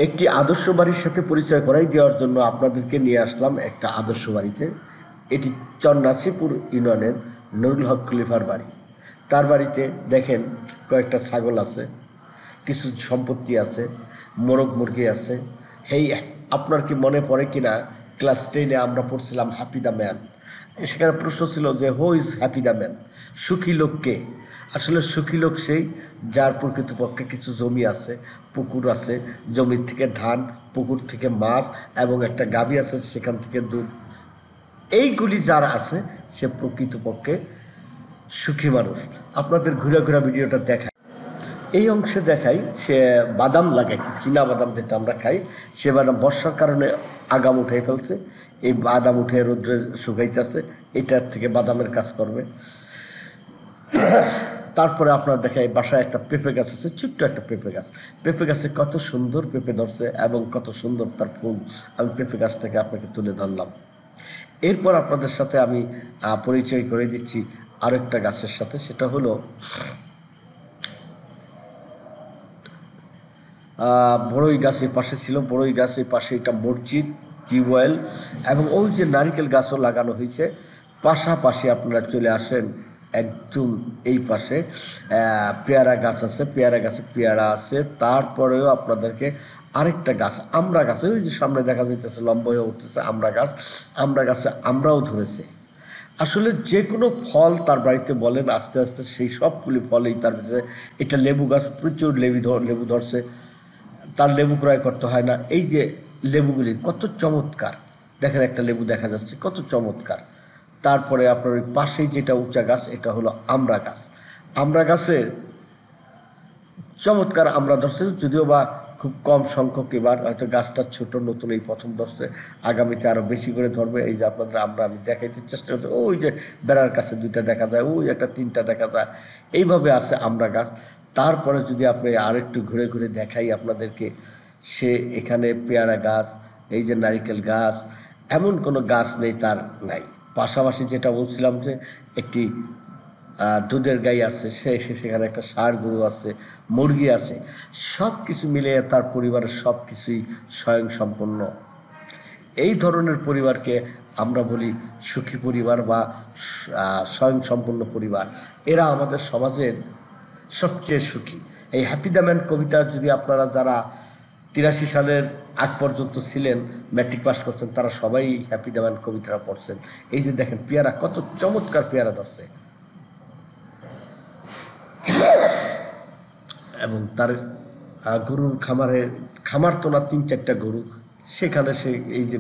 একটি আদর্শ বাড়ির সাথে পরিচয় করাই দেওয়ার জন্য আপনাদেরকে নিয়ে আসলাম একটা আদর্শ বাড়িতে। এটি চরনাসিপুর ইউনিয়নের নুরুল হক খলিফার বাড়ি। তার বাড়িতে দেখেন কয়েকটা ছাগল আছে, কিছু সম্পত্তি আছে, মোরগ মুরগি আছে। হেই, আপনার কি মনে পড়ে কিনা ক্লাস 10-এ আমরা পড়ছিলাম হ্যাপি দ্য ম্যান? সেখানে প্রশ্ন ছিল যে who is happy the man, সুখী লোক কে? আসলে সুখী লোক সেই যার প্রকৃতপক্ষে কিছু জমি আছে, পুকুর আছে, জমির থেকে ধান, পুকুর থেকে মাছ এবং একটা গাভী আছে, সেখান থেকে দুধ। এইগুলি যার আছে সে প্রকৃতপক্ষে সুখী মানুষ। আপনাদের ঘুরে ঘুরে ভিডিওটা দেখায়, এই অংশে দেখাই সে বাদাম লাগাইছে, চীনা বাদাম যেটা আমরা খাই, সে বাদাম বর্ষার কারণে আগাম উঠে ফেলছে। এই বাদাম উঠে রোদ্রে শুকাইতেছে, এটার থেকে বাদামের কাজ করবে। তারপরে আপনারা দেখাই বাসায় একটা পেঁপে গাছ আছে, ছোট্ট একটা পেঁপে গাছ। পেঁপে গাছে কত সুন্দর পেঁপে ধরছে এবং কত সুন্দর তার ফুল। আমি পেঁপে গাছটাকে আপনাকে তুলে ধরলাম। এরপর আপনাদের সাথে আমি পরিচয় করে দিচ্ছি আরেকটা গাছের সাথে, সেটা হলো বড়ই গাছের পাশে ছিল। বড়ই গাছের পাশে এটা মসজিদ, টিউবওয়েল এবং ওই যে নারিকেল গাছও লাগানো হয়েছে। পাশাপাশি আপনারা চলে আসেন একদম এই পাশে পেয়ারা গাছ আছে, পেয়ারা গাছে পেয়ারা আছে। তারপরেও আপনাদেরকে আরেকটা গাছ, আমড়া গাছ, ওই যে সামনে দেখা যাইতেছে লম্বা হয়ে উঠতেছে আমড়া গাছ। আমড়া গাছে আমরাও ধরেছে। আসলে যে কোনো ফল তার বাড়িতে বলেন, আস্তে আস্তে সেই সবগুলি ফলেই তার ভিতরে। এটা লেবু গাছ, প্রচুর লেবু ধরছে, তার লেবু ক্রয় করতে হয় না। এই যে লেবুগুলি কত চমৎকার, দেখেন একটা লেবু দেখা যাচ্ছে, কত চমৎকার। তারপরে আপনার ওই পাশেই যেটা উঁচা গাছ, এটা হলো আমড়া গাছ। আমড়া গাছের চমৎকার আমরা ধরছে, যদিও বা খুব কম সংখ্যক, এবার হয়তো গাছটা ছোট, নতুন এই প্রথম ধরছে, আগামীতে আরও বেশি করে ধরবে। এই যে আপনাদের আমি দেখাইতে চেষ্টা করছি, ওই যে বেড়ার কাছে দুইটা দেখা যায়, ওই একটা তিনটা দেখা যায়, এইভাবে আছে আমড়া গাছ। তারপরে যদি আপনি আরেকটু ঘুরে ঘুরে দেখাই আপনাদেরকে, সে এখানে পেয়ারা গাছ, এই যে নারিকেল গাছ, এমন কোনো গাছ নেই তার নাই। পাশাপাশি যেটা বলছিলাম যে একটি দুধের গাই আছে, সেখানে একটা ষাঁড় গরু আছে, মুরগি আছে। সব কিছু মিলিয়ে তার পরিবারের সব কিছুই স্বয়ংসম্পন্ন। এই ধরনের পরিবারকে আমরা বলি সুখী পরিবার বা স্বয়ংসম্পন্ন পরিবার। এরা আমাদের সমাজের সবচেয়ে সুখী। এই হ্যাপি দ্য ম্যান কবিতা যদি আপনারা যারা 83 সালের আগ পর্যন্ত ছিলেন, ম্যাট্রিক পাস করছেন, তারা সবাই হ্যাপি দ্য ম্যান কবিতাটা পড়ছেন। এই যে দেখেন পেয়ারা, কত চমৎকার পেয়ারা ধরছে এবং তার গরুর খামার তো না, 3-4টা গরু, সেখানে সে এই যে